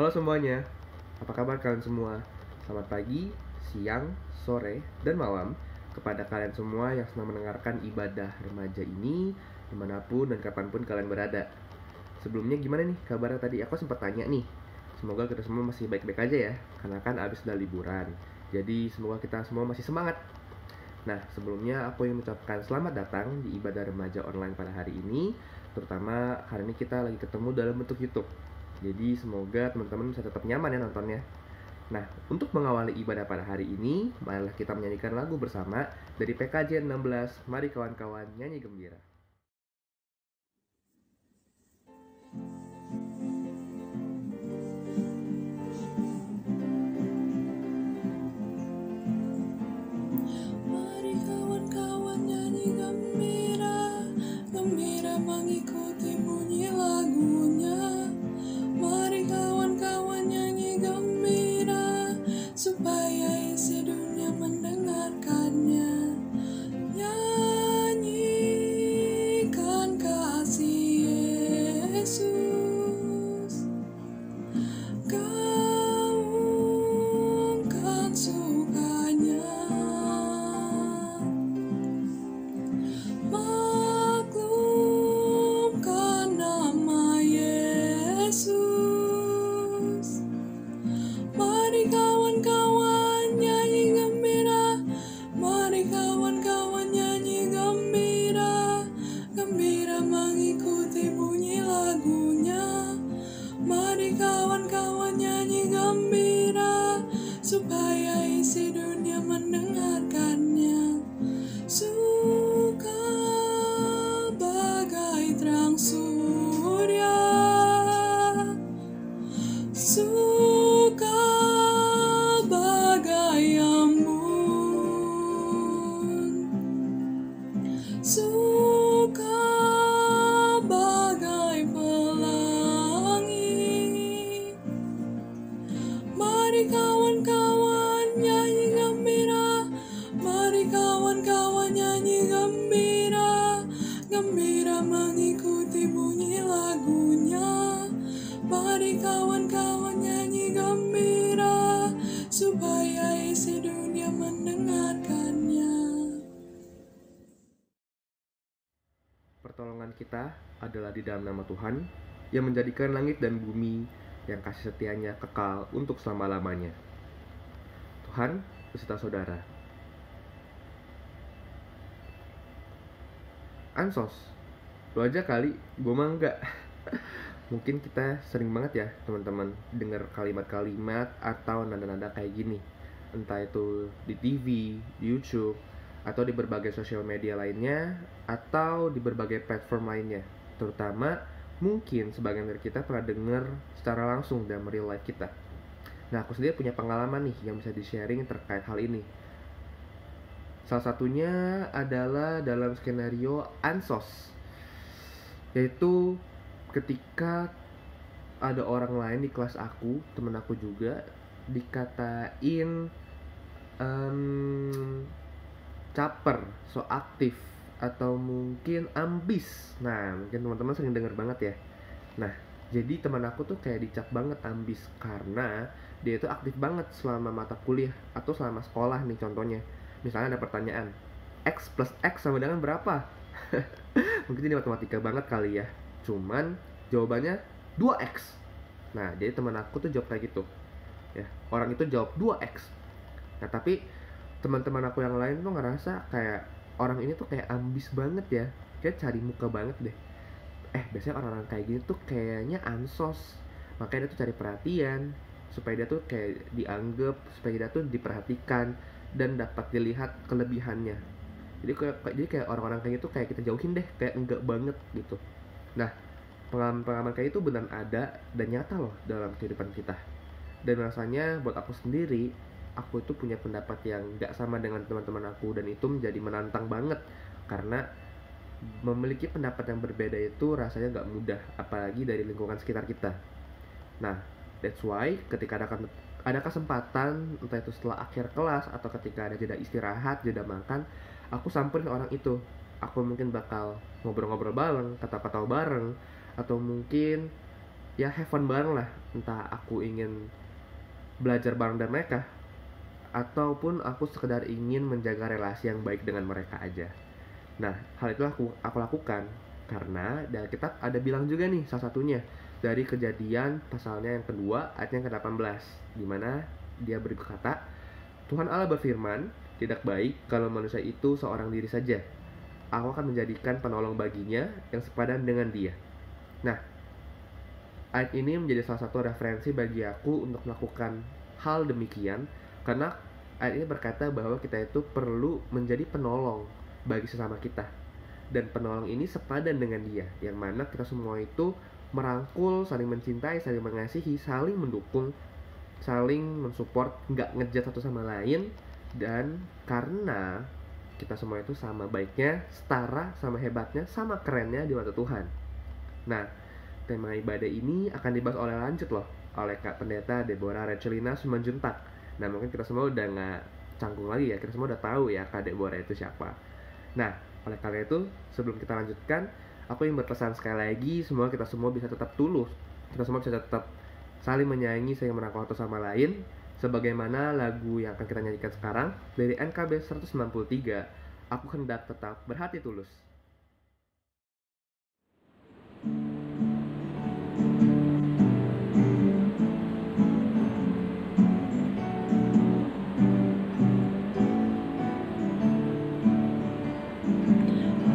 Halo semuanya, apa kabar kalian semua? Selamat pagi, siang, sore, dan malam kepada kalian semua yang sedang mendengarkan ibadah remaja ini dimanapun dan kapanpun kalian berada. Sebelumnya gimana nih kabarnya tadi? Aku sempat tanya nih. Semoga kita semua masih baik-baik aja ya, karena kan abis udah liburan. Jadi semoga kita semua masih semangat. Nah, sebelumnya aku ingin mengucapkan selamat datang di ibadah remaja online pada hari ini. Terutama hari ini kita lagi ketemu dalam bentuk YouTube. Jadi semoga teman-teman bisa tetap nyaman ya nontonnya. Nah, untuk mengawali ibadah pada hari ini, marilah kita menyanyikan lagu bersama dari PKJ 16. Mari kawan-kawan nyanyi gembira. Mari kawan-kawan nyanyi gembira, gembira mengikuti bunyi lagunya. Mari kawan-kawan nyanyi gembira, supaya isi dunia mendengarkannya. Nyanyikan kasih Yesus, gaungkan sukanya. Maklumkan nama Yesus. Mari kawan-kawan nyanyi gembira, mari kawan-kawan nyanyi gembira, gembira mengikuti bunyi lagunya. Mari kawan-kawan nyanyi gembira, supaya isi dunia mendengarkannya. Suka bagai terang surya, suka bagai embun, suka bagai pelangi. Mari kawan-kawan nyanyi gembira, mari kawan-kawan nyanyi gembira, gembira mengikuti bunyi lagunya. Mari kawan-kawan nyanyi gembira, supaya isi dunia mendengarkannya. Pertolongan kita adalah di dalam nama Tuhan yang menjadikan langit dan bumi, yang kasih setianya kekal untuk selama-lamanya. Tuhan beserta saudara. Ansos, lo aja kali, gue mah enggak. Mungkin kita sering banget ya teman-teman dengar kalimat-kalimat atau nada-nada kayak gini, entah itu di TV, di YouTube, atau di berbagai sosial media lainnya, atau di berbagai platform lainnya. Terutama mungkin sebagian dari kita pernah dengar secara langsung dalam real life kita. Nah, aku sendiri punya pengalaman nih yang bisa di-sharing terkait hal ini. Salah satunya adalah dalam skenario Ansos, yaitu ketika ada orang lain di kelas aku, temen aku juga, dikatain caper, so aktif, atau mungkin ambis. Nah, mungkin teman-teman sering denger banget ya. Nah, jadi teman aku tuh kayak dicap banget ambis karena dia itu aktif banget selama mata kuliah atau selama sekolah nih contohnya. Misalnya ada pertanyaan, X plus X sama dengan berapa? Mungkin ini matematika banget kali ya. Cuman jawabannya 2X. Nah, jadi teman aku tuh jawab kayak gitu. Ya, orang itu jawab 2X. Nah, tapi teman-teman aku yang lain tuh ngerasa kayak orang ini tuh kayak ambis banget ya. Kayak cari muka banget deh. Biasanya orang-orang kayak gini tuh kayaknya ansos. Makanya dia tuh cari perhatian supaya dia tuh kayak dianggap, supaya dia tuh diperhatikan dan dapat dilihat kelebihannya. Jadi kayak orang-orang kayak gitu kayak kita jauhin deh, kayak enggak banget gitu. Nah, pengalaman kayak itu benar ada dan nyata loh dalam kehidupan kita. Dan rasanya buat aku sendiri, aku itu punya pendapat yang gak sama dengan teman-teman aku, dan itu menjadi menantang banget karena memiliki pendapat yang berbeda itu rasanya gak mudah, apalagi dari lingkungan sekitar kita. Nah, that's why ketika ada kesempatan, entah itu setelah akhir kelas atau ketika ada jeda istirahat, jeda makan, aku samperin orang itu. Aku mungkin bakal ngobrol-ngobrol bareng, kata-kata bareng, atau mungkin ya have fun bareng lah, entah aku ingin belajar bareng dengan mereka ataupun aku sekedar ingin menjaga relasi yang baik dengan mereka aja. Nah, hal itu aku lakukan karena dari kitab ada bilang juga nih, salah satunya dari Kejadian pasalnya yang kedua ayat yang ke-18, di mana dia berkata, Tuhan Allah berfirman, tidak baik kalau manusia itu seorang diri saja. Aku akan menjadikan penolong baginya yang sepadan dengan dia. Nah, ayat ini menjadi salah satu referensi bagi aku untuk melakukan hal demikian, karena ayat ini berkata bahwa kita itu perlu menjadi penolong bagi sesama kita, dan penolong ini sepadan dengan dia, yang mana kita semua itu merangkul, saling mencintai, saling mengasihi, saling mendukung, saling mensupport, nggak ngejat satu sama lain, dan karena kita semua itu sama baiknya, setara, sama hebatnya, sama kerennya di mata Tuhan. Nah, tema ibadah ini akan dibahas oleh lanjut loh oleh Kak Pendeta Deborah Rechelina Sumanjuntak. Nah, mungkin kita semua udah nggak canggung lagi ya, kita semua udah tahu ya Kak Deborah itu siapa. Nah, oleh karena itu, sebelum kita lanjutkan, aku ingin berpesan sekali lagi, semoga kita semua bisa tetap tulus, kita semua bisa tetap saling menyayangi, saling merangkul satu sama lain, sebagaimana lagu yang akan kita nyanyikan sekarang dari NKB 193, Aku Hendak Tetap Berhati Tulus.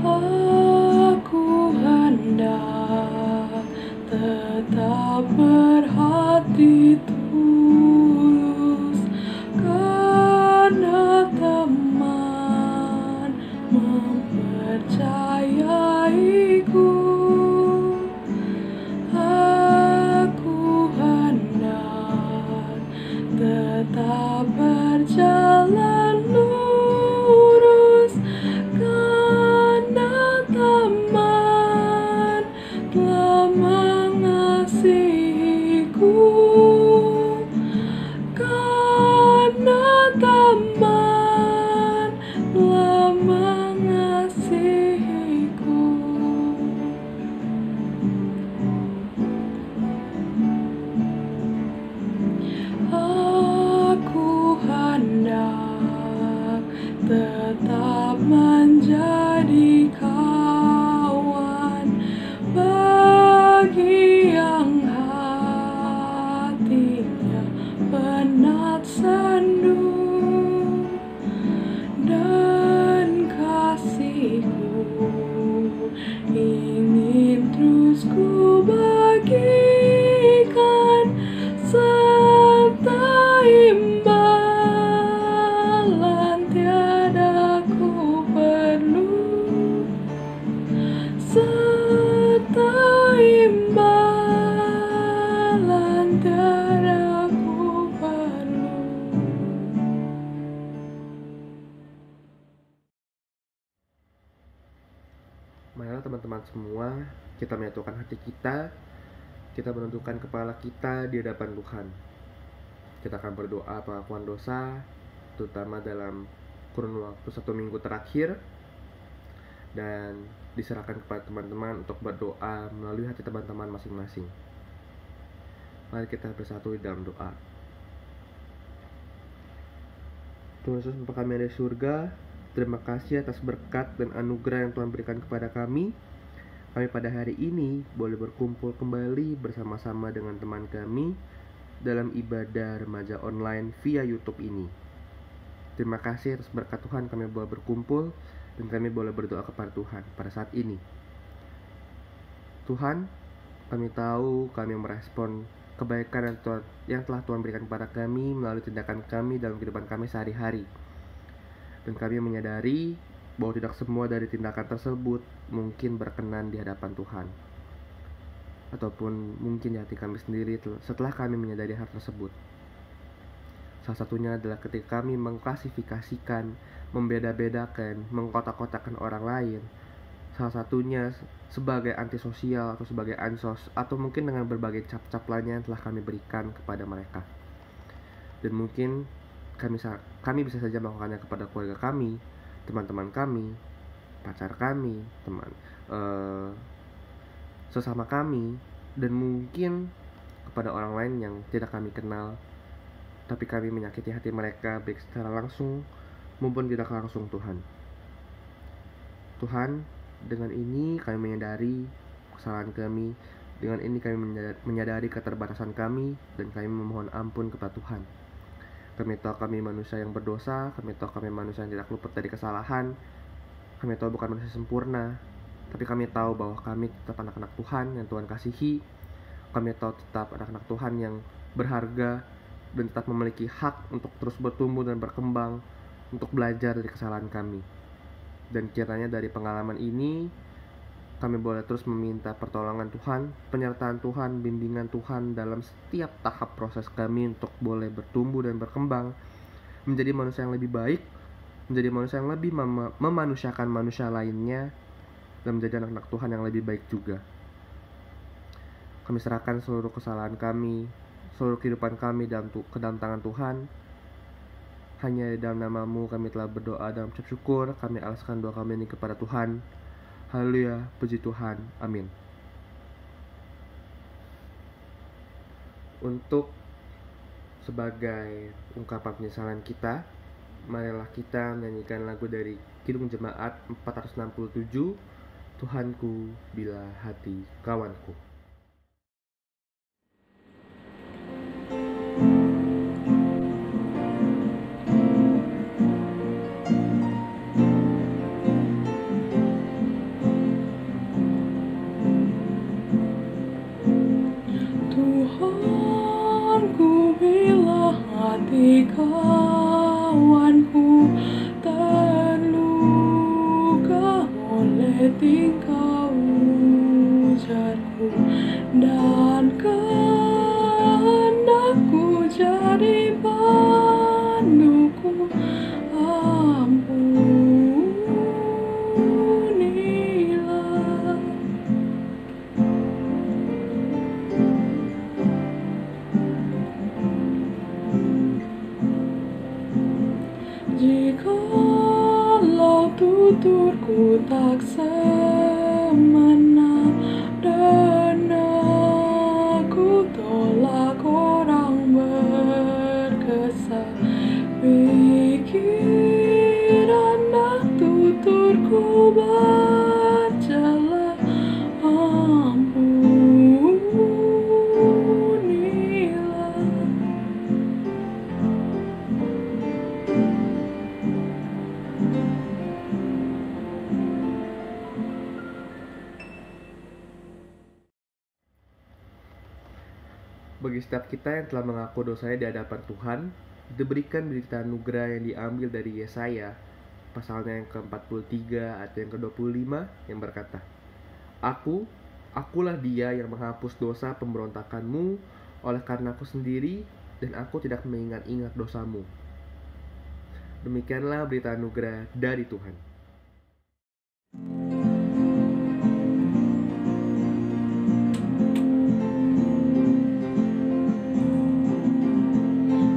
Aku hendak tetap berhati tulus karena teman mempercayaiku. Aku hendak tetap berjalan lurus karena teman telah mengasihiku. Karena teman telah mengasihiku. Aku hendak tetap menjadi kawan bagi yang hatinya penat sendu, dan kasihku ingin terus ku bagikan, serta imbalan tiada ku perlu, serta imbalan tiada ku perlu. Marilah teman-teman semua, kita menyatukan hati kita menundukkan kepala kita di hadapan Tuhan. Kita akan berdoa pengakuan dosa, terutama dalam kurun waktu 1 minggu terakhir, dan diserahkan kepada teman-teman untuk berdoa melalui hati teman-teman masing-masing. Mari kita bersatu di dalam doa. Tuhan Yesus Bapa kami yang ada di surga, terima kasih atas berkat dan anugerah yang Tuhan berikan kepada kami. Kami pada hari ini boleh berkumpul kembali bersama-sama dengan teman kami dalam ibadah remaja online via YouTube ini. Terima kasih atas berkat Tuhan kami boleh berkumpul dan kami boleh berdoa kepada Tuhan pada saat ini. Tuhan, kami tahu kami merespon kebaikan yang telah Tuhan berikan kepada kami melalui tindakan kami dalam kehidupan kami sehari-hari. Dan kami menyadari bahwa tidak semua dari tindakan tersebut mungkin berkenan di hadapan Tuhan, ataupun mungkin di hati kami sendiri setelah kami menyadari hal tersebut. Salah satunya adalah ketika kami mengklasifikasikan, membeda-bedakan, mengkotak-kotakan orang lain, salah satunya sebagai antisosial atau sebagai ansos, atau mungkin dengan berbagai cap-cap lainnya yang telah kami berikan kepada mereka. Dan mungkin kami bisa saja melakukannya kepada keluarga kami, teman-teman kami, pacar kami, sesama kami, dan mungkin kepada orang lain yang tidak kami kenal, tapi kami menyakiti hati mereka baik secara langsung maupun tidak langsung Tuhan. Tuhan, dengan ini kami menyadari kesalahan kami, dengan ini kami menyadari keterbatasan kami, dan kami memohon ampun kepada Tuhan. Kami tahu kami manusia yang berdosa, kami tahu kami manusia yang tidak luput dari kesalahan, kami tahu bukan manusia sempurna, tapi kami tahu bahwa kami tetap anak-anak Tuhan yang Tuhan kasihi. Kami tahu tetap anak-anak Tuhan yang berharga dan tetap memiliki hak untuk terus bertumbuh dan berkembang, untuk belajar dari kesalahan kami. Dan kiranya dari pengalaman ini, kami boleh terus meminta pertolongan Tuhan, penyertaan Tuhan, bimbingan Tuhan dalam setiap tahap proses kami untuk boleh bertumbuh dan berkembang, menjadi manusia yang lebih baik, menjadi manusia yang lebih memanusiakan manusia lainnya, dan menjadi anak-anak Tuhan yang lebih baik juga. Kami serahkan seluruh kesalahan kami, seluruh kehidupan kami ke dalam tangan Tuhan. Hanya di dalam nama-Mu kami telah berdoa dan ucap syukur. Kami alaskan doa kami ini kepada Tuhan. Haleluya, puji Tuhan, amin. Untuk sebagai ungkapan penyesalan kita, marilah kita menyanyikan lagu dari Kidung Jemaat 467, Tuhanku bila hati kawanku. Tuhanku, bila hati kawanku terluka oleh tingkah ujarku dan kehendakku jadi panduku, ampunilah. Jikalau tuturku tak semena dan aku tolak orang berkesah, pikiran dan tuturku bercela, ampunilah. Bagi setiap kita yang telah mengaku dosanya di hadapan Tuhan, diberikan berita anugerah yang diambil dari Yesaya, pasalnya yang ke-43 atau yang ke-25 yang berkata, Akulah dia yang menghapus dosa pemberontakanmu oleh karena aku sendiri, dan aku tidak mengingat-ingat dosamu. Demikianlah berita anugerah dari Tuhan.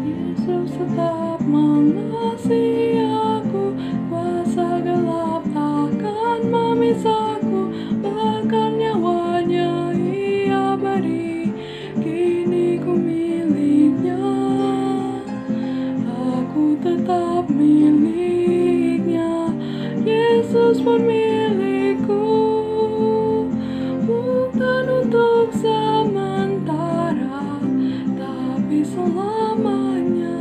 Yesus tetap mengasihi aku, kuasa gelap takkan memisahku, bahkan nyawanya Ia beri, kini ku miliknya, aku tetap miliknya. Yesus pun milikku, bukan untuk sementara, tapi selamanya.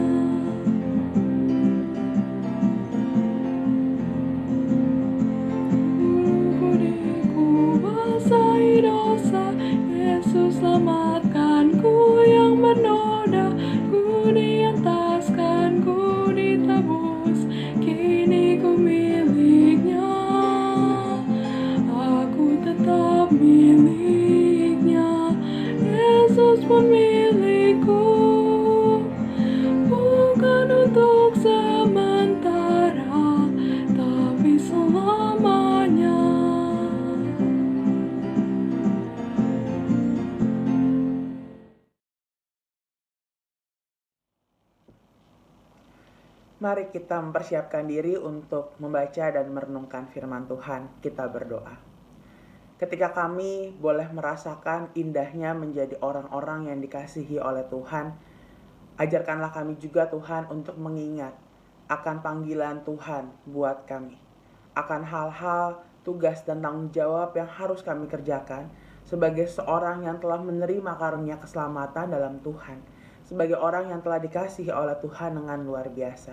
Ku dikuasai dosa, Yesus selamatkanku yang bernoda, ku diantaskan, ku ditebus, kini ku miliknya, aku tetap miliknya. Yesus pun milikku, bukan untuk sementara, tapi selamanya. Mari kita mempersiapkan diri untuk membaca dan merenungkan firman Tuhan. Kita berdoa. ketika kami boleh merasakan indahnya menjadi orang-orang yang dikasihi oleh Tuhan, ajarkanlah kami juga Tuhan untuk mengingat akan panggilan Tuhan buat kami, akan hal-hal, tugas dan tanggung jawab yang harus kami kerjakan sebagai seorang yang telah menerima karunia keselamatan dalam Tuhan, sebagai orang yang telah dikasihi oleh Tuhan dengan luar biasa.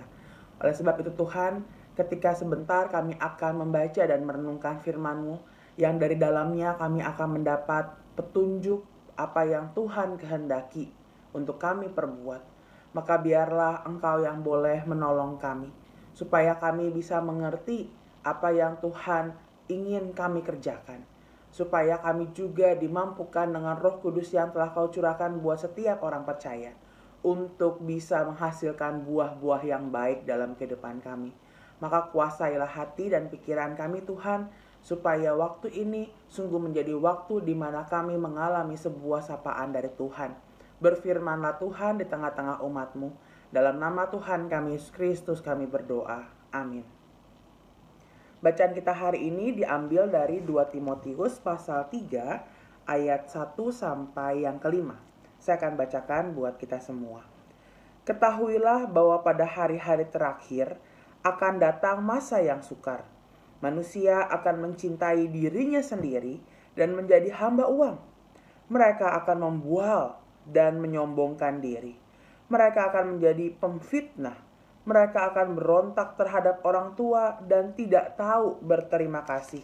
Oleh sebab itu Tuhan, ketika sebentar kami akan membaca dan merenungkan firman-Mu, yang dari dalamnya kami akan mendapat petunjuk apa yang Tuhan kehendaki untuk kami perbuat, maka biarlah Engkau yang boleh menolong kami, supaya kami bisa mengerti apa yang Tuhan ingin kami kerjakan, supaya kami juga dimampukan dengan Roh Kudus yang telah Kau curahkan buat setiap orang percaya, untuk bisa menghasilkan buah-buah yang baik dalam kehidupan kami. Maka kuasailah hati dan pikiran kami Tuhan, supaya waktu ini sungguh menjadi waktu di mana kami mengalami sebuah sapaan dari Tuhan. Berfirmanlah Tuhan di tengah-tengah umat-Mu. Dalam nama Tuhan kami Yesus Kristus kami berdoa. Amin. Bacaan kita hari ini diambil dari 2 Timotius pasal 3 ayat 1 sampai yang kelima. Saya akan bacakan buat kita semua. Ketahuilah bahwa pada hari-hari terakhir akan datang masa yang sukar. Manusia akan mencintai dirinya sendiri dan menjadi hamba uang. Mereka akan membual dan menyombongkan diri. Mereka akan menjadi pemfitnah. Mereka akan berontak terhadap orang tua dan tidak tahu berterima kasih.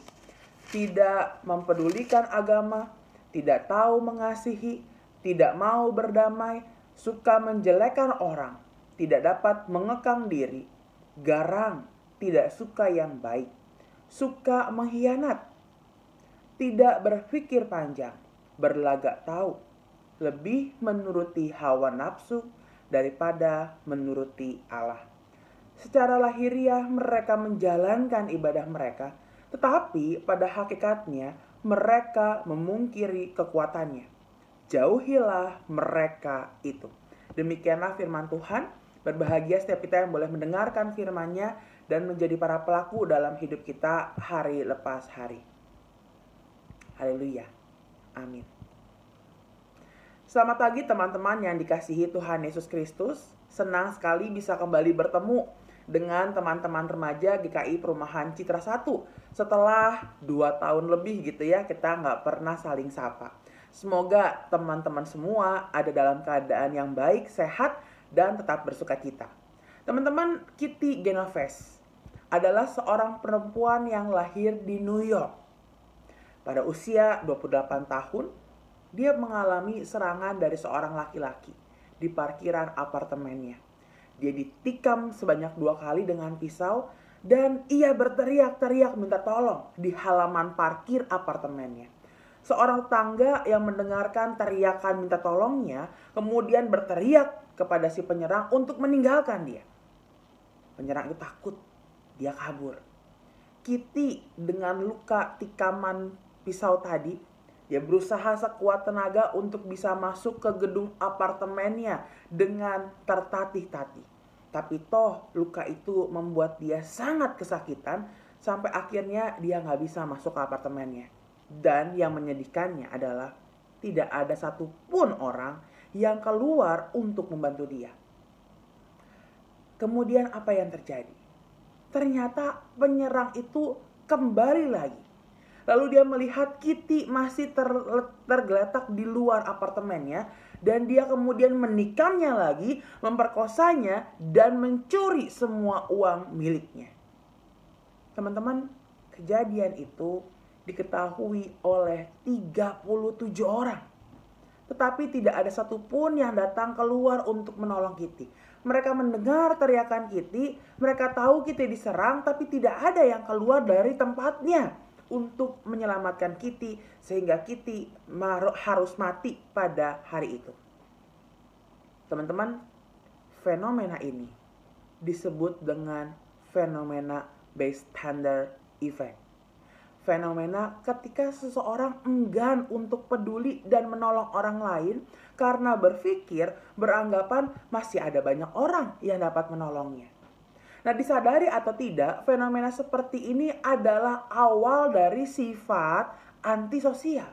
Tidak mempedulikan agama, tidak tahu mengasihi, tidak mau berdamai, suka menjelekkan orang, tidak dapat mengekang diri, garang, tidak suka yang baik, suka mengkhianat, tidak berpikir panjang, berlagak tahu, lebih menuruti hawa nafsu daripada menuruti Allah. Secara lahiriah mereka menjalankan ibadah mereka, tetapi pada hakikatnya mereka memungkiri kekuatannya. Jauhilah mereka itu. Demikianlah firman Tuhan. Berbahagia setiap kita yang boleh mendengarkan firman-Nya dan menjadi para pelaku dalam hidup kita hari lepas hari. Haleluya. Amin. Selamat pagi teman-teman yang dikasihi Tuhan Yesus Kristus. Senang sekali bisa kembali bertemu dengan teman-teman remaja GKI Perumahan Citra 1. Setelah 2 tahun lebih gitu ya, kita nggak pernah saling sapa. Semoga teman-teman semua ada dalam keadaan yang baik, sehat, dan tetap bersuka cita. Teman-teman, Kitty Genovese adalah seorang perempuan yang lahir di New York. Pada usia 28 tahun, dia mengalami serangan dari seorang laki-laki di parkiran apartemennya. Dia ditikam sebanyak 2 kali dengan pisau dan ia berteriak-teriak minta tolong di halaman parkir apartemennya. Seorang tetangga yang mendengarkan teriakan minta tolongnya kemudian berteriak kepada si penyerang untuk meninggalkan dia. Penyerang itu takut, dia kabur. Kitty dengan luka tikaman pisau tadi, dia berusaha sekuat tenaga untuk bisa masuk ke gedung apartemennya dengan tertatih-tatih. Tapi toh luka itu membuat dia sangat kesakitan sampai akhirnya dia gak bisa masuk ke apartemennya. Dan yang menyedihkannya adalah tidak ada satupun orang yang keluar untuk membantu dia. Kemudian apa yang terjadi? Ternyata penyerang itu kembali lagi. Lalu dia melihat Kitty masih tergeletak di luar apartemennya. Dan dia kemudian menikamnya lagi, memperkosanya, dan mencuri semua uang miliknya. Teman-teman, kejadian itu diketahui oleh 37 orang. Tetapi tidak ada satupun yang datang keluar untuk menolong Kitty. Mereka mendengar teriakan Kitty, mereka tahu Kitty diserang, tapi tidak ada yang keluar dari tempatnya untuk menyelamatkan Kitty, sehingga Kitty harus mati pada hari itu. Teman-teman, fenomena ini disebut dengan fenomena bystander effect. Fenomena ketika seseorang enggan untuk peduli dan menolong orang lain karena berpikir, beranggapan masih ada banyak orang yang dapat menolongnya. Nah, disadari atau tidak, fenomena seperti ini adalah awal dari sifat antisosial.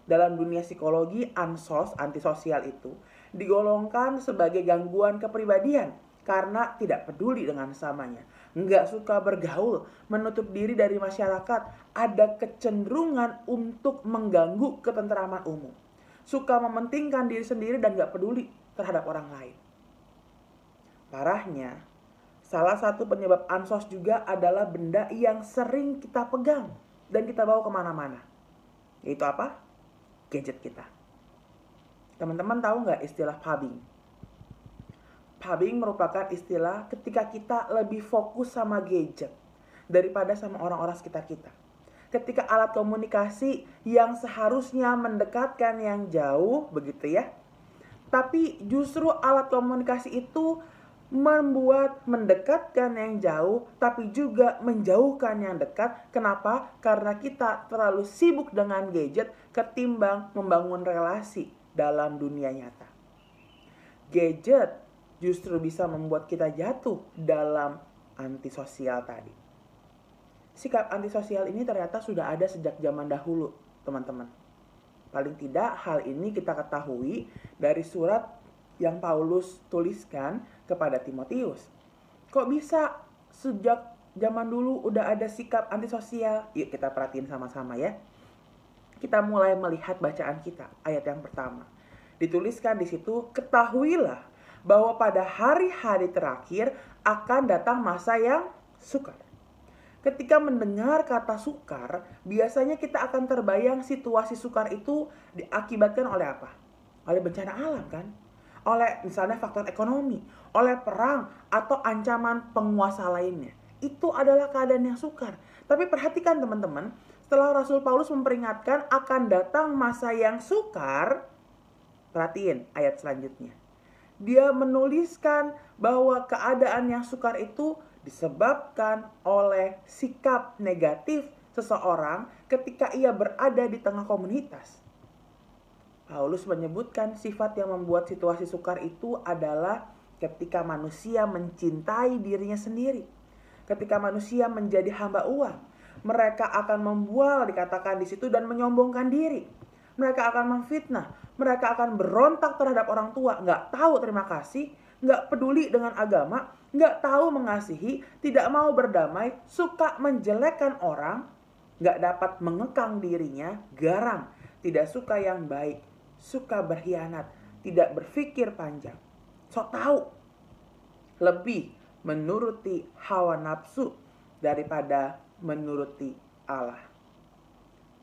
Dalam dunia psikologi, antisosial itu digolongkan sebagai gangguan kepribadian karena tidak peduli dengan sesamanya, nggak suka bergaul, menutup diri dari masyarakat, ada kecenderungan untuk mengganggu ketentraman umum, suka mementingkan diri sendiri dan nggak peduli terhadap orang lain. Parahnya, salah satu penyebab ansos juga adalah benda yang sering kita pegang dan kita bawa kemana-mana. Yaitu apa? Gadget kita. Teman-teman tahu nggak istilah pubbing? Pubbing merupakan istilah ketika kita lebih fokus sama gadget daripada sama orang-orang sekitar kita. Ketika alat komunikasi yang seharusnya mendekatkan yang jauh, begitu ya. Tapi justru alat komunikasi itu membuat mendekatkan yang jauh, tapi juga menjauhkan yang dekat. Kenapa? Karena kita terlalu sibuk dengan gadget ketimbang membangun relasi dalam dunia nyata. Gadget justru bisa membuat kita jatuh dalam antisosial tadi. Sikap antisosial ini ternyata sudah ada sejak zaman dahulu, teman-teman. Paling tidak hal ini kita ketahui dari surat yang Paulus tuliskan kepada Timotius. Kok bisa sejak zaman dulu udah ada sikap antisosial? Yuk kita perhatiin sama-sama ya. Kita mulai melihat bacaan kita, ayat yang pertama. Dituliskan di situ, ketahuilah bahwa pada hari-hari terakhir akan datang masa yang sukar. Ketika mendengar kata sukar, biasanya kita akan terbayang situasi sukar itu diakibatkan oleh apa? Oleh bencana alam kan? Oleh misalnya faktor ekonomi, oleh perang, atau ancaman penguasa lainnya. Itu adalah keadaan yang sukar. Tapi perhatikan teman-teman, setelah Rasul Paulus memperingatkan akan datang masa yang sukar, perhatiin ayat selanjutnya. Dia menuliskan bahwa keadaan yang sukar itu disebabkan oleh sikap negatif seseorang ketika ia berada di tengah komunitas. Paulus menyebutkan sifat yang membuat situasi sukar itu adalah ketika manusia mencintai dirinya sendiri. Ketika manusia menjadi hamba uang, mereka akan membual dikatakan di situ dan menyombongkan diri. Mereka akan memfitnah, mereka akan berontak terhadap orang tua, nggak tahu terima kasih, nggak peduli dengan agama, nggak tahu mengasihi, tidak mau berdamai, suka menjelekkan orang, nggak dapat mengekang dirinya, garang, tidak suka yang baik, suka berkhianat, tidak berpikir panjang, sok tahu, lebih menuruti hawa nafsu daripada menuruti Allah.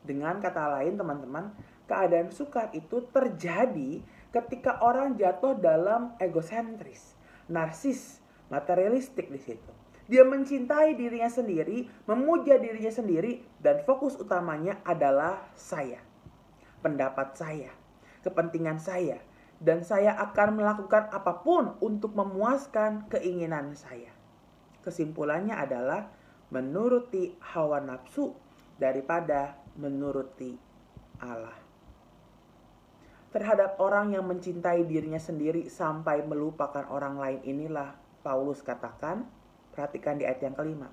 Dengan kata lain teman-teman, keadaan sukar itu terjadi ketika orang jatuh dalam egosentris, narsis, materialistik di situ. Dia mencintai dirinya sendiri, memuja dirinya sendiri, dan fokus utamanya adalah saya, pendapat saya, kepentingan saya, dan saya akan melakukan apapun untuk memuaskan keinginan saya. Kesimpulannya adalah menuruti hawa nafsu daripada menuruti Allah. Terhadap orang yang mencintai dirinya sendiri sampai melupakan orang lain inilah Paulus katakan, perhatikan di ayat yang kelima,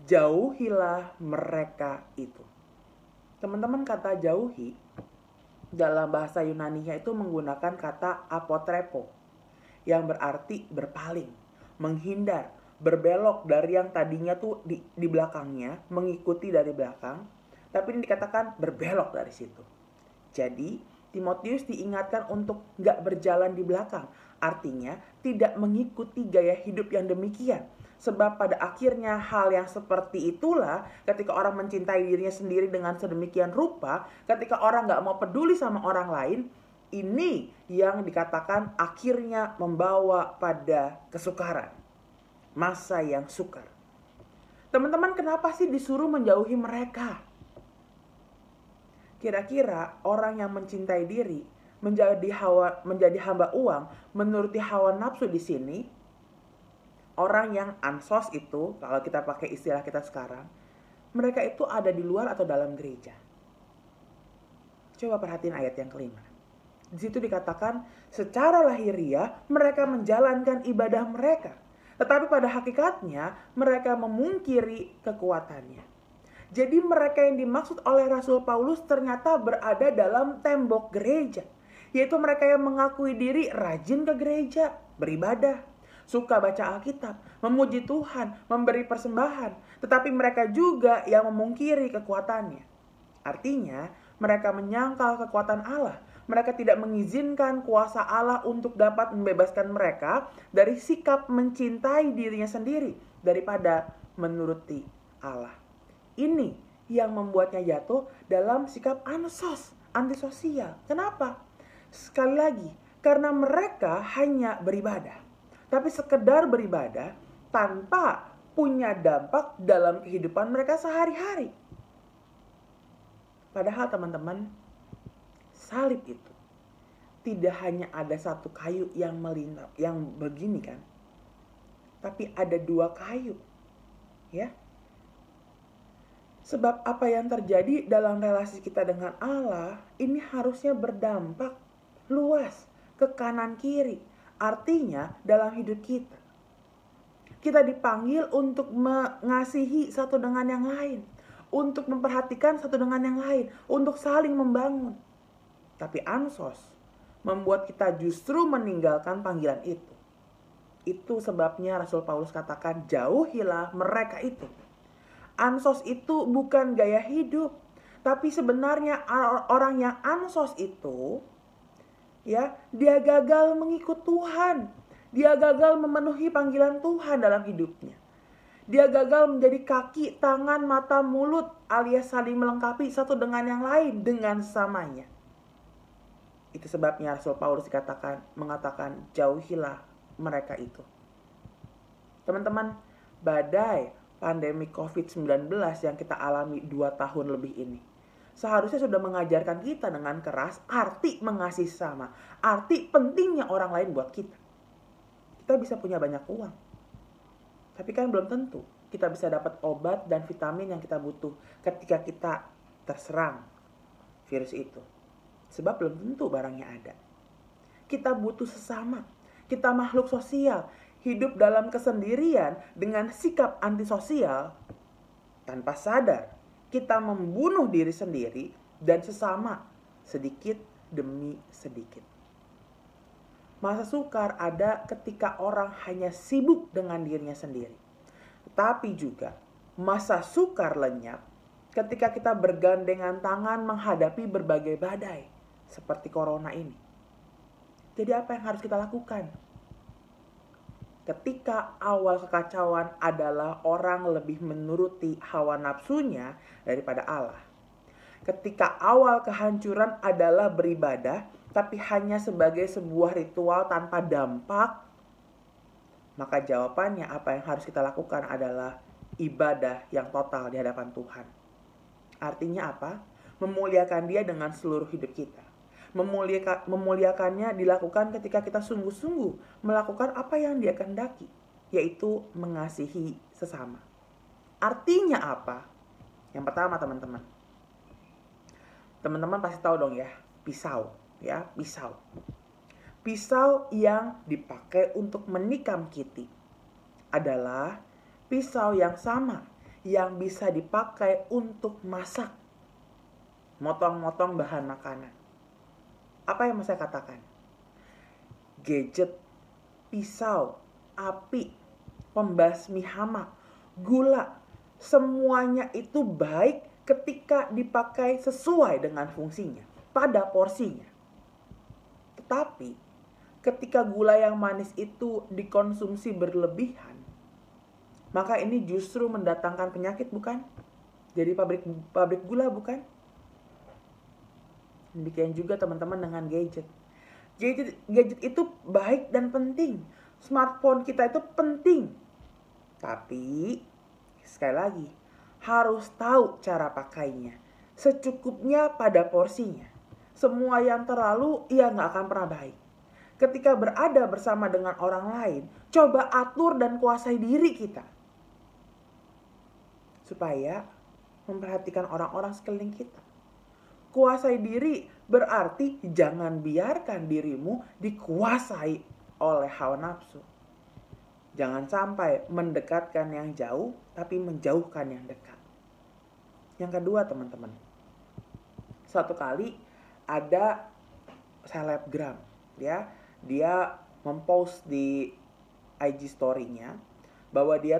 jauhilah mereka itu. Teman-teman, kata jauhi dalam bahasa Yunani-nya itu menggunakan kata apotrepo yang berarti berpaling, menghindar, berbelok dari yang tadinya tuh di belakangnya, mengikuti dari belakang, tapi ini dikatakan berbelok dari situ. Jadi Timotius diingatkan untuk gak berjalan di belakang, artinya tidak mengikuti gaya hidup yang demikian. Sebab pada akhirnya hal yang seperti itulah ketika orang mencintai dirinya sendiri dengan sedemikian rupa, ketika orang gak mau peduli sama orang lain, ini yang dikatakan akhirnya membawa pada kesukaran. Masa yang sukar. Teman-teman, kenapa sih disuruh menjauhi mereka? Kira-kira orang yang mencintai diri, menjadi hamba uang, menuruti hawa nafsu di sini, orang yang ansos itu, kalau kita pakai istilah kita sekarang, mereka itu ada di luar atau dalam gereja. Coba perhatiin ayat yang kelima. Di situ dikatakan, secara lahiriah mereka menjalankan ibadah mereka, tetapi pada hakikatnya mereka memungkiri kekuatannya. Jadi mereka yang dimaksud oleh Rasul Paulus ternyata berada dalam tembok gereja. Yaitu mereka yang mengakui diri rajin ke gereja, beribadah, suka baca Alkitab, memuji Tuhan, memberi persembahan. Tetapi mereka juga yang memungkiri kekuatannya. Artinya, mereka menyangkal kekuatan Allah. Mereka tidak mengizinkan kuasa Allah untuk dapat membebaskan mereka dari sikap mencintai dirinya sendiri daripada menuruti Allah. Ini yang membuatnya jatuh dalam sikap antisosial. Kenapa? Sekali lagi, karena mereka hanya beribadah. Tapi sekedar beribadah tanpa punya dampak dalam kehidupan mereka sehari-hari. Padahal teman-teman, salib itu tidak hanya ada satu kayu yang melintang, yang begini kan. Tapi ada dua kayu. Ya. Sebab apa yang terjadi dalam relasi kita dengan Allah, ini harusnya berdampak luas ke kanan kiri. Artinya dalam hidup kita. Kita dipanggil untuk mengasihi satu dengan yang lain. Untuk memperhatikan satu dengan yang lain. Untuk saling membangun. Tapi ansos membuat kita justru meninggalkan panggilan itu. Itu sebabnya Rasul Paulus katakan, jauhilah mereka itu. Ansos itu bukan gaya hidup. Tapi sebenarnya orang yang ansos itu, ya, dia gagal mengikut Tuhan. Dia gagal memenuhi panggilan Tuhan dalam hidupnya. Dia gagal menjadi kaki, tangan, mata, mulut, alias saling melengkapi satu dengan yang lain, dengan sesamanya. Itu sebabnya Rasul Paulus mengatakan jauhilah mereka itu. Teman-teman, badai pandemi COVID-19 yang kita alami 2 tahun lebih ini seharusnya sudah mengajarkan kita dengan keras arti mengasihi sesama, arti pentingnya orang lain buat kita. Kita bisa punya banyak uang, tapi kan belum tentu kita bisa dapat obat dan vitamin yang kita butuh ketika kita terserang virus itu. Sebab belum tentu barangnya ada. Kita butuh sesama. Kita makhluk sosial. Hidup dalam kesendirian dengan sikap antisosial. Tanpa sadar, kita membunuh diri sendiri dan sesama sedikit demi sedikit. Masa sukar ada ketika orang hanya sibuk dengan dirinya sendiri. Tetapi juga masa sukar lenyap ketika kita bergandengan tangan menghadapi berbagai badai seperti corona ini. Jadi apa yang harus kita lakukan? Ketika awal kekacauan adalah orang lebih menuruti hawa nafsunya daripada Allah. Ketika awal kehancuran adalah beribadah, tapi hanya sebagai sebuah ritual tanpa dampak, maka jawabannya apa yang harus kita lakukan adalah ibadah yang total di hadapan Tuhan. Artinya apa? Memuliakan Dia dengan seluruh hidup kita. Memuliakannya dilakukan ketika kita sungguh-sungguh melakukan apa yang Dia kehendaki, yaitu mengasihi sesama. Artinya apa? Yang pertama, teman-teman pasti tahu dong ya, pisau. Pisau yang dipakai untuk menikam kiti adalah pisau yang sama yang bisa dipakai untuk masak, motong-motong bahan makanan. Apa yang mau saya katakan? Gadget, pisau, api, pembasmi hama, gula, semuanya itu baik ketika dipakai sesuai dengan fungsinya, pada porsinya. Tetapi ketika gula yang manis itu dikonsumsi berlebihan, maka ini justru mendatangkan penyakit, bukan? Jadi pabrik gula, bukan? Demikian juga teman-teman dengan gadget. Gadget itu baik dan penting. Smartphone kita itu penting. Tapi sekali lagi harus tahu cara pakainya. Secukupnya pada porsinya. Semua yang terlalu nggak akan pernah baik. Ketika berada bersama dengan orang lain, coba atur dan kuasai diri kita. Supaya memperhatikan orang-orang sekeliling kita. Kuasai diri berarti jangan biarkan dirimu dikuasai oleh hawa nafsu. Jangan sampai mendekatkan yang jauh tapi menjauhkan yang dekat. Yang kedua teman-teman, suatu kali ada selebgram ya, dia mempost di IG story-nya bahwa dia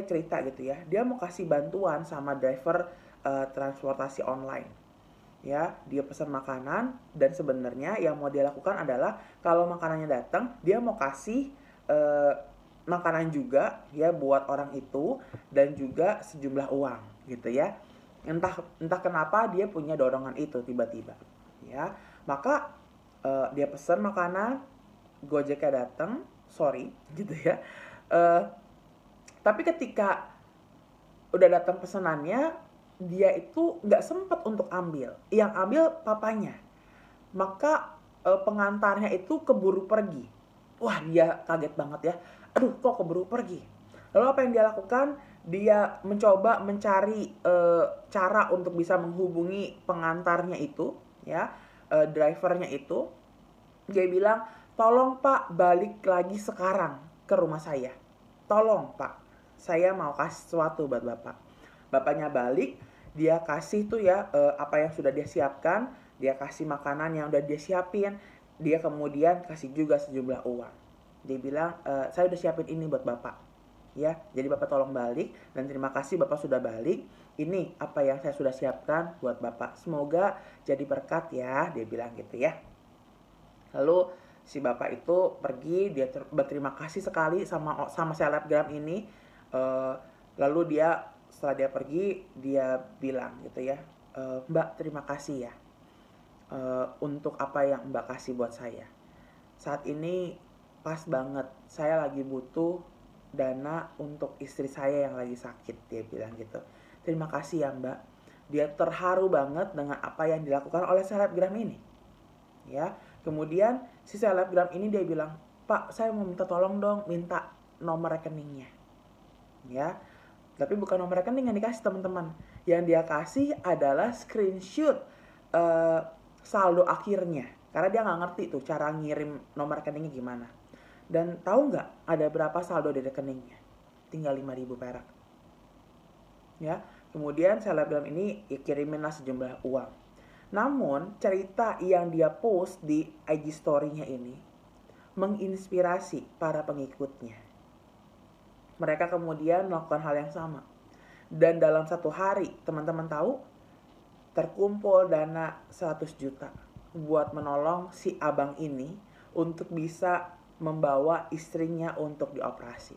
cerita gitu ya, dia mau kasih bantuan sama driver transportasi online ya. Dia pesan makanan dan sebenarnya yang mau dia lakukan adalah kalau makanannya datang dia mau kasih makanan juga ya buat orang itu dan juga sejumlah uang gitu ya. Entah kenapa dia punya dorongan itu tiba-tiba ya. Maka dia pesan makanan, Gojeknya datang, sorry gitu ya. Tapi ketika udah datang pesanannya, dia itu nggak sempat untuk ambil. Yang ambil papanya. Maka pengantarnya itu keburu pergi. Wah, dia kaget banget ya. Aduh, kok keburu pergi? Lalu apa yang dia lakukan? Dia mencoba mencari cara untuk bisa menghubungi pengantarnya itu, ya, drivernya itu. Dia bilang, tolong Pak balik lagi sekarang ke rumah saya. Tolong Pak, saya mau kasih sesuatu buat Bapak. Bapaknya balik, dia kasih tuh ya apa yang sudah dia siapkan. Dia kasih makanan yang udah dia siapin. Dia kemudian kasih juga sejumlah uang. Dia bilang, saya udah siapin ini buat Bapak. Ya, jadi Bapak tolong balik dan terima kasih Bapak sudah balik. Ini apa yang saya sudah siapkan buat Bapak. Semoga jadi berkat ya, dia bilang gitu ya. Lalu si Bapak itu pergi, dia berterima kasih sekali sama selebgram ini. Lalu dia setelah dia pergi, dia bilang gitu ya, Mbak terima kasih ya untuk apa yang Mbak kasih buat saya. Saat ini pas banget, saya lagi butuh dana untuk istri saya yang lagi sakit, dia bilang gitu. Terima kasih ya Mbak. Dia terharu banget dengan apa yang dilakukan oleh selebgram ini. Ya, kemudian si selebgram ini dia bilang, Pak saya mau minta tolong dong, minta nomor rekeningnya. Ya, tapi bukan nomor rekening yang dikasih teman-teman. Yang dia kasih adalah screenshot saldo akhirnya. Karena dia nggak ngerti tuh cara ngirim nomor rekeningnya gimana. Dan tahu nggak ada berapa saldo di rekeningnya? Tinggal 5.000 perak. Ya, kemudian selebgram ini kiriminlah sejumlah uang. Namun cerita yang dia post di IG story-nya ini menginspirasi para pengikutnya. Mereka kemudian melakukan hal yang sama. Dan dalam satu hari, teman-teman tahu, terkumpul dana 100 juta buat menolong si abang ini untuk bisa membawa istrinya untuk dioperasi.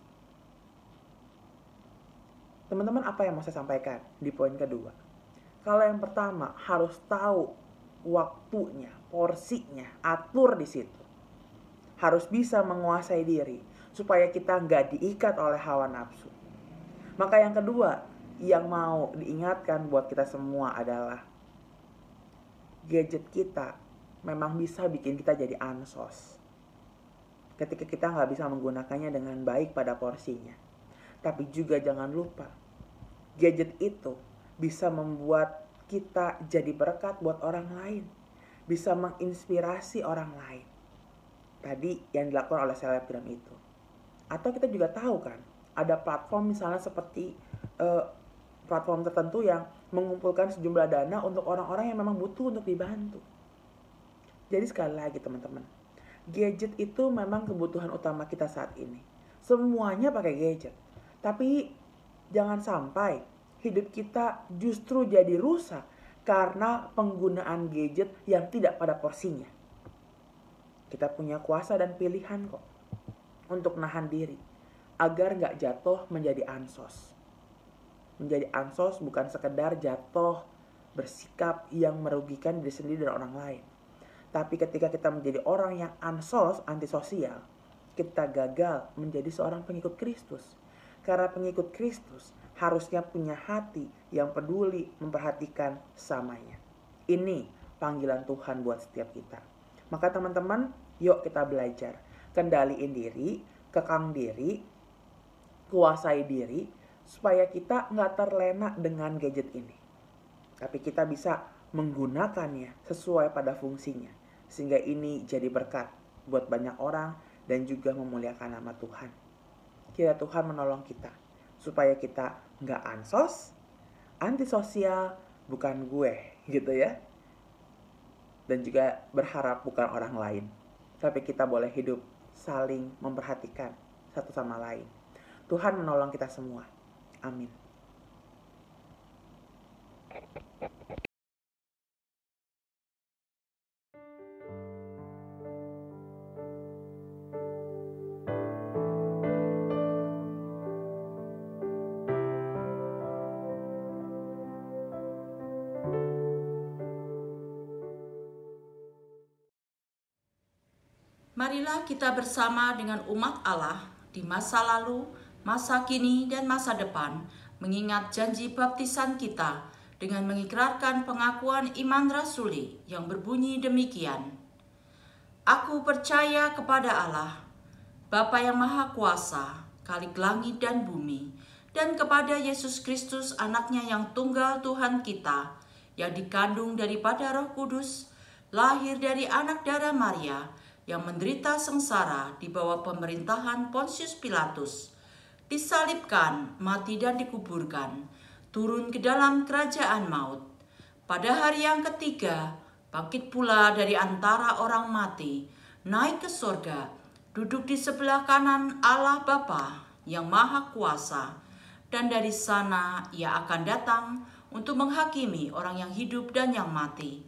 Teman-teman, apa yang mau saya sampaikan di poin kedua? Kalau yang pertama, harus tahu waktunya, porsinya, atur di situ. Harus bisa menguasai diri supaya kita nggak diikat oleh hawa nafsu. Maka yang kedua yang mau diingatkan buat kita semua adalah gadget kita memang bisa bikin kita jadi ansos ketika kita nggak bisa menggunakannya dengan baik pada porsinya. Tapi juga jangan lupa, gadget itu bisa membuat kita jadi berkat buat orang lain. Bisa menginspirasi orang lain. Tadi yang dilakukan oleh selebgram itu. Atau kita juga tahu kan, ada platform misalnya seperti platform tertentu yang mengumpulkan sejumlah dana untuk orang-orang yang memang butuh untuk dibantu. Jadi sekali lagi teman-teman, gadget itu memang kebutuhan utama kita saat ini. Semuanya pakai gadget. Tapi jangan sampai hidup kita justru jadi rusak karena penggunaan gadget yang tidak pada porsinya. Kita punya kuasa dan pilihan kok untuk nahan diri agar nggak jatuh menjadi ansos. Menjadi ansos bukan sekedar jatuh bersikap yang merugikan diri sendiri dan orang lain. Tapi ketika kita menjadi orang yang ansos, antisosial, kita gagal menjadi seorang pengikut Kristus. Karena pengikut Kristus harusnya punya hati yang peduli memperhatikan sesamanya. Ini panggilan Tuhan buat setiap kita. Maka teman-teman, yuk kita belajar. Kendaliin diri, kekang diri, kuasai diri, supaya kita nggak terlena dengan gadget ini. Tapi kita bisa menggunakannya sesuai pada fungsinya. Sehingga ini jadi berkat buat banyak orang dan juga memuliakan nama Tuhan. Kiranya Tuhan menolong kita supaya kita nggak ansos, antisosial bukan gue gitu ya. Dan juga berharap bukan orang lain. Tapi kita boleh hidup saling memperhatikan satu sama lain. Tuhan menolong kita semua. Amin. Marilah kita bersama dengan umat Allah di masa lalu, masa kini, dan masa depan mengingat janji baptisan kita dengan mengikrarkan pengakuan iman rasuli yang berbunyi demikian. Aku percaya kepada Allah, Bapa yang Maha Kuasa, Khalik langit dan bumi, dan kepada Yesus Kristus anaknya yang tunggal Tuhan kita, yang dikandung daripada Roh Kudus, lahir dari anak darah Maria, yang menderita sengsara di bawah pemerintahan Pontius Pilatus, disalibkan, mati dan dikuburkan, turun ke dalam kerajaan maut. Pada hari yang ketiga, bangkit pula dari antara orang mati, naik ke sorga, duduk di sebelah kanan Allah Bapa yang Maha Kuasa, dan dari sana ia akan datang untuk menghakimi orang yang hidup dan yang mati.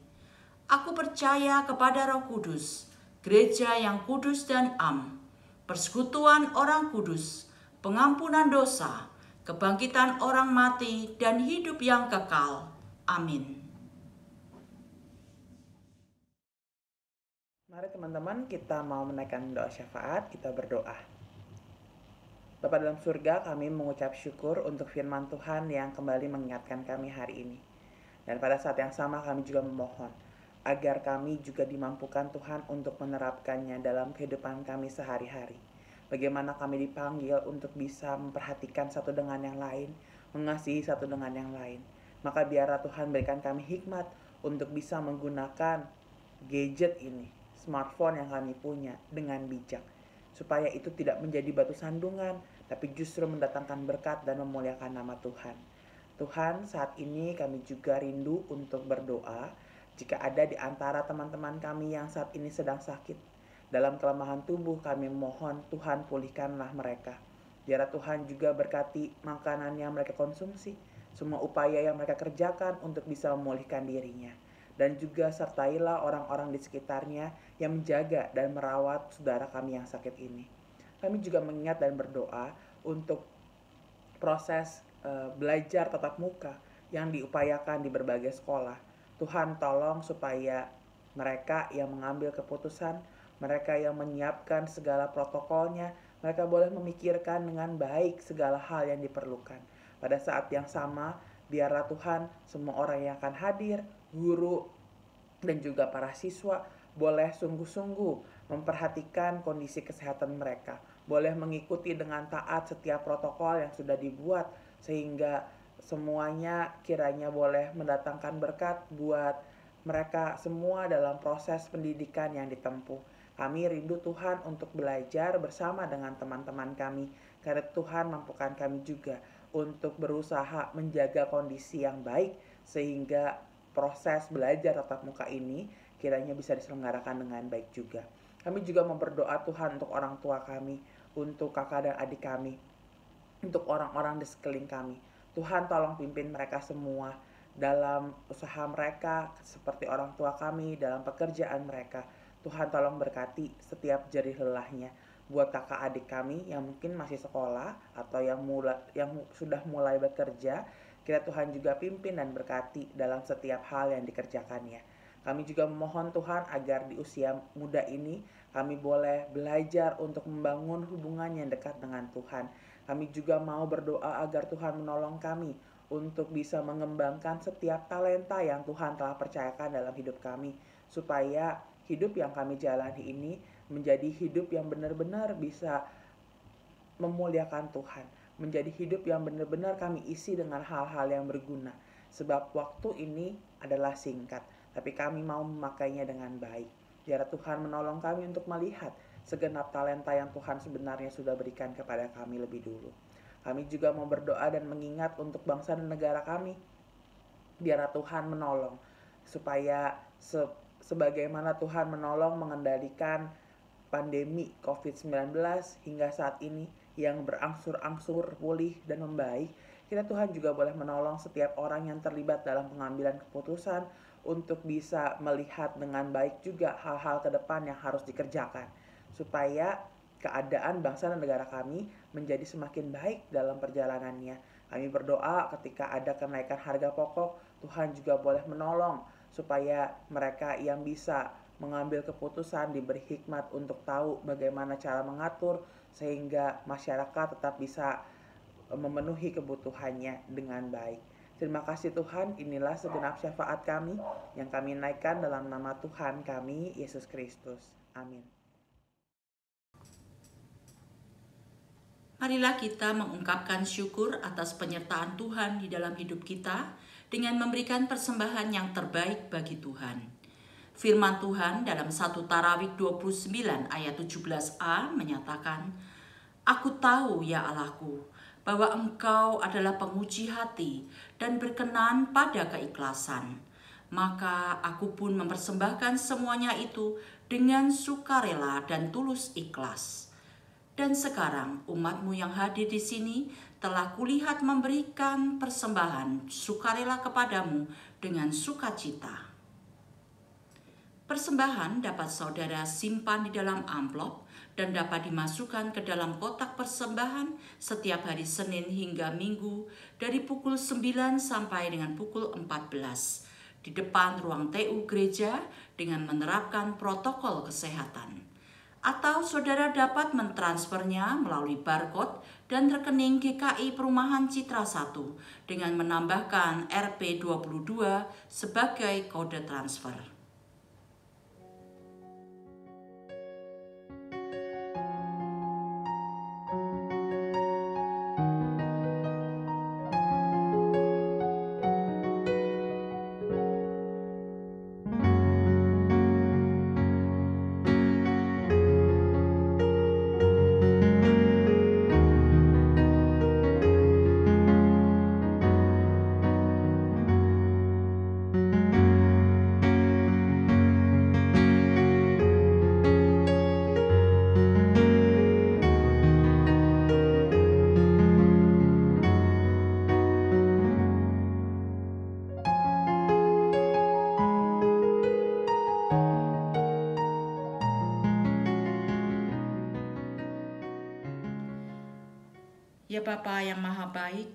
Aku percaya kepada Roh Kudus, gereja yang kudus dan am, persekutuan orang kudus, pengampunan dosa, kebangkitan orang mati, dan hidup yang kekal. Amin. Mari teman-teman, kita mau menaikkan doa syafaat, kita berdoa. Bapa dalam surga, kami mengucap syukur untuk firman Tuhan yang kembali mengingatkan kami hari ini. Dan pada saat yang sama kami juga memohon agar kami juga dimampukan Tuhan untuk menerapkannya dalam kehidupan kami sehari-hari. Bagaimana kami dipanggil untuk bisa memperhatikan satu dengan yang lain, mengasihi satu dengan yang lain. Maka biarlah Tuhan berikan kami hikmat untuk bisa menggunakan gadget ini, smartphone yang kami punya dengan bijak. Supaya itu tidak menjadi batu sandungan, tapi justru mendatangkan berkat dan memuliakan nama Tuhan. Tuhan, saat ini kami juga rindu untuk berdoa jika ada di antara teman-teman kami yang saat ini sedang sakit. Dalam kelemahan tubuh kami mohon Tuhan pulihkanlah mereka. Biarlah Tuhan juga berkati makanan yang mereka konsumsi, semua upaya yang mereka kerjakan untuk bisa memulihkan dirinya. Dan juga sertailah orang-orang di sekitarnya yang menjaga dan merawat saudara kami yang sakit ini. Kami juga mengingat dan berdoa untuk proses belajar tatap muka yang diupayakan di berbagai sekolah. Tuhan tolong supaya mereka yang mengambil keputusan, mereka yang menyiapkan segala protokolnya, mereka boleh memikirkan dengan baik segala hal yang diperlukan. Pada saat yang sama, biarlah Tuhan semua orang yang akan hadir, guru, dan juga para siswa boleh sungguh-sungguh memperhatikan kondisi kesehatan mereka. Boleh mengikuti dengan taat setiap protokol yang sudah dibuat sehingga semuanya kiranya boleh mendatangkan berkat buat mereka semua dalam proses pendidikan yang ditempuh. Kami rindu Tuhan untuk belajar bersama dengan teman-teman kami, karena Tuhan mampukan kami juga untuk berusaha menjaga kondisi yang baik sehingga proses belajar tatap muka ini kiranya bisa diselenggarakan dengan baik juga. Kami juga memberdoa Tuhan untuk orang tua kami, untuk kakak dan adik kami, untuk orang-orang di sekeliling kami. Tuhan tolong pimpin mereka semua dalam usaha mereka seperti orang tua kami, dalam pekerjaan mereka. Tuhan tolong berkati setiap jerih lelahnya. Buat kakak adik kami yang mungkin masih sekolah atau yang sudah mulai bekerja, kiranya Tuhan juga pimpin dan berkati dalam setiap hal yang dikerjakannya. Kami juga memohon Tuhan agar di usia muda ini kami boleh belajar untuk membangun hubungan yang dekat dengan Tuhan. Kami juga mau berdoa agar Tuhan menolong kami untuk bisa mengembangkan setiap talenta yang Tuhan telah percayakan dalam hidup kami, supaya hidup yang kami jalani ini menjadi hidup yang benar-benar bisa memuliakan Tuhan, menjadi hidup yang benar-benar kami isi dengan hal-hal yang berguna. Sebab waktu ini adalah singkat, tapi kami mau memakainya dengan baik. Biar Tuhan menolong kami untuk melihat segenap talenta yang Tuhan sebenarnya sudah berikan kepada kami lebih dulu. Kami juga mau berdoa dan mengingat untuk bangsa dan negara kami. biarlah Tuhan menolong supaya sebagaimana Tuhan menolong mengendalikan pandemi COVID-19 hingga saat ini yang berangsur-angsur pulih dan membaik, kita Tuhan juga boleh menolong setiap orang yang terlibat dalam pengambilan keputusan untuk bisa melihat dengan baik juga hal-hal ke depan yang harus dikerjakan, supaya keadaan bangsa dan negara kami menjadi semakin baik dalam perjalanannya. Kami berdoa ketika ada kenaikan harga pokok, Tuhan juga boleh menolong supaya mereka yang bisa mengambil keputusan diberi hikmat untuk tahu bagaimana cara mengatur sehingga masyarakat tetap bisa memenuhi kebutuhannya dengan baik. Terima kasih Tuhan, inilah segenap syafaat kami yang kami naikkan dalam nama Tuhan kami, Yesus Kristus. Amin. Marilah kita mengungkapkan syukur atas penyertaan Tuhan di dalam hidup kita dengan memberikan persembahan yang terbaik bagi Tuhan. Firman Tuhan dalam 1 Tarawik 29 ayat 17a menyatakan, "Aku tahu ya Allahku, bahwa Engkau adalah penguji hati dan berkenan pada keikhlasan. Maka aku pun mempersembahkan semuanya itu dengan sukarela dan tulus ikhlas. Dan sekarang umatmu yang hadir di sini telah kulihat memberikan persembahan sukarela kepadamu dengan sukacita." Persembahan dapat saudara simpan di dalam amplop dan dapat dimasukkan ke dalam kotak persembahan setiap hari Senin hingga Minggu dari pukul 9 sampai dengan pukul 14 di depan ruang TU gereja dengan menerapkan protokol kesehatan. Atau saudara dapat mentransfernya melalui barcode dan rekening GKI Perumahan Citra 1 dengan menambahkan RP22 sebagai kode transfer. Ya Bapa yang Maha Baik,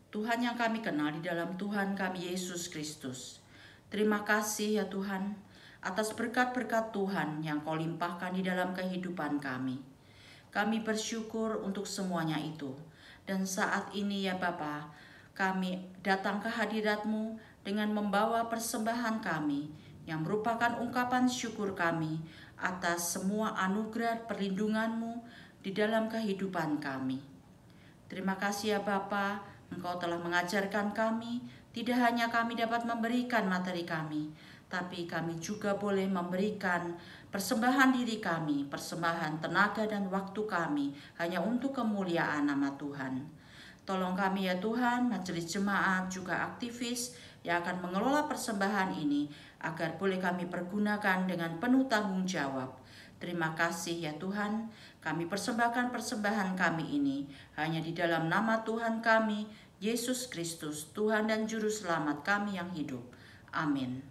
Tuhan yang kami kenal di dalam Tuhan kami Yesus Kristus. Terima kasih ya Tuhan atas berkat-berkat Tuhan yang Kau limpahkan di dalam kehidupan kami. Kami bersyukur untuk semuanya itu. Dan saat ini ya Bapa, kami datang ke hadirat-Mu dengan membawa persembahan kami yang merupakan ungkapan syukur kami atas semua anugerah perlindungan-Mu di dalam kehidupan kami. Terima kasih ya Bapa, Engkau telah mengajarkan kami, tidak hanya kami dapat memberikan materi kami, tapi kami juga boleh memberikan persembahan diri kami, persembahan tenaga dan waktu kami, hanya untuk kemuliaan nama Tuhan. Tolong kami ya Tuhan, majelis jemaat juga aktivis yang akan mengelola persembahan ini, agar boleh kami pergunakan dengan penuh tanggung jawab. Terima kasih ya Tuhan, kami persembahkan persembahan kami ini hanya di dalam nama Tuhan kami, Yesus Kristus, Tuhan dan Juru Selamat kami yang hidup. Amin.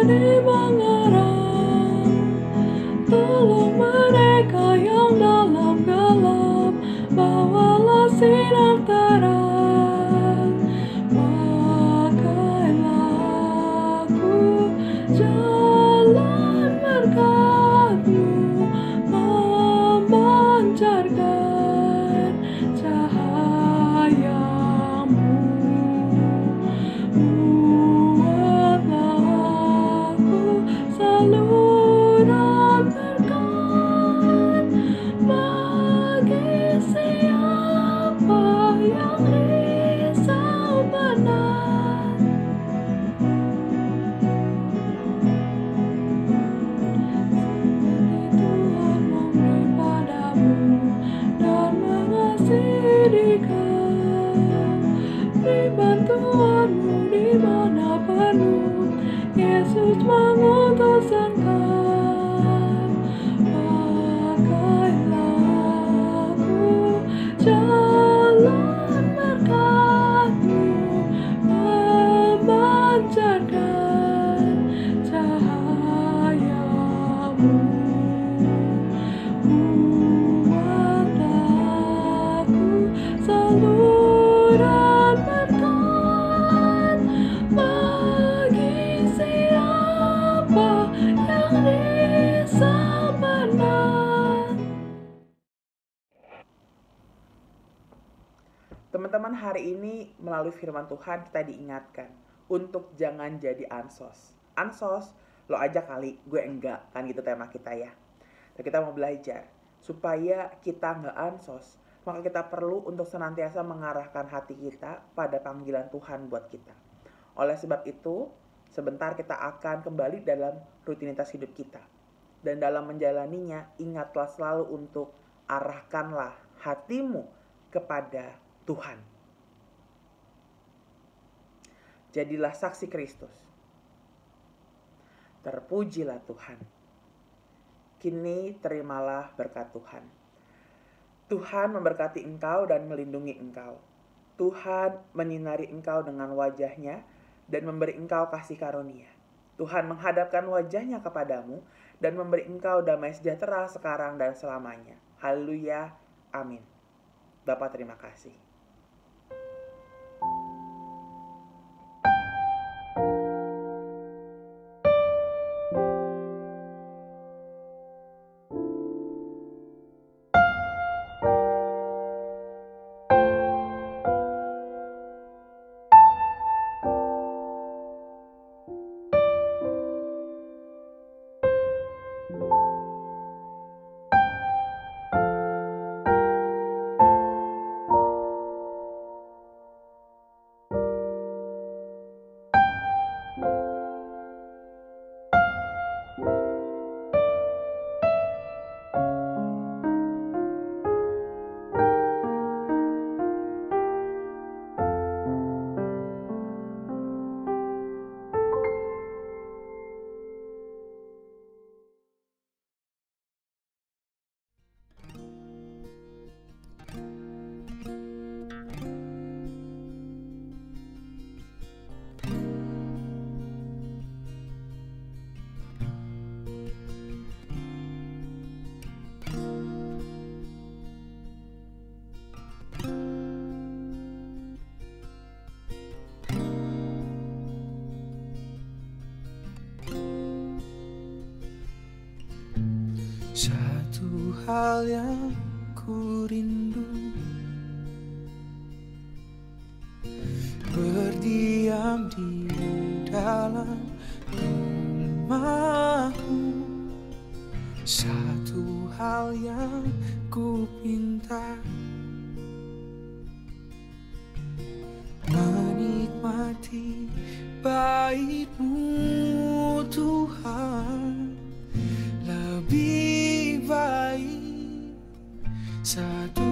Di mengerang, tolong mereka yang dalam hari ini melalui firman Tuhan kita diingatkan untuk jangan jadi ansos. Ansos, lo aja kali, gue enggak, kan gitu tema kita ya. Dan kita mau belajar supaya kita enggak ansos, maka kita perlu untuk senantiasa mengarahkan hati kita pada panggilan Tuhan buat kita. Oleh sebab itu, sebentar kita akan kembali dalam rutinitas hidup kita. Dan dalam menjalaninya, ingatlah selalu untuk arahkanlah hatimu kepada Tuhan. Jadilah saksi Kristus. Terpujilah Tuhan. Kini terimalah berkat Tuhan. Tuhan memberkati engkau dan melindungi engkau. Tuhan menyinari engkau dengan wajah-Nya dan memberi engkau kasih karunia. Tuhan menghadapkan wajah-Nya kepadamu dan memberi engkau damai sejahtera sekarang dan selamanya. Haleluya. Amin. Bapa, terima kasih. Satu hal yang ku rindu, berdiam di dalam rumah-Mu. Satu hal yang ku pinta, menikmati bait-Mu Tuhan. Lebih baik satu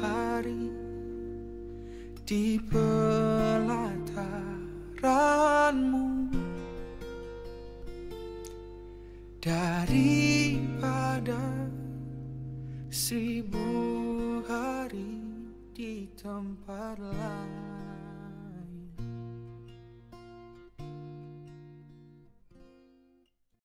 hari di pelataran-Mu daripada 1000 hari di tempat lain.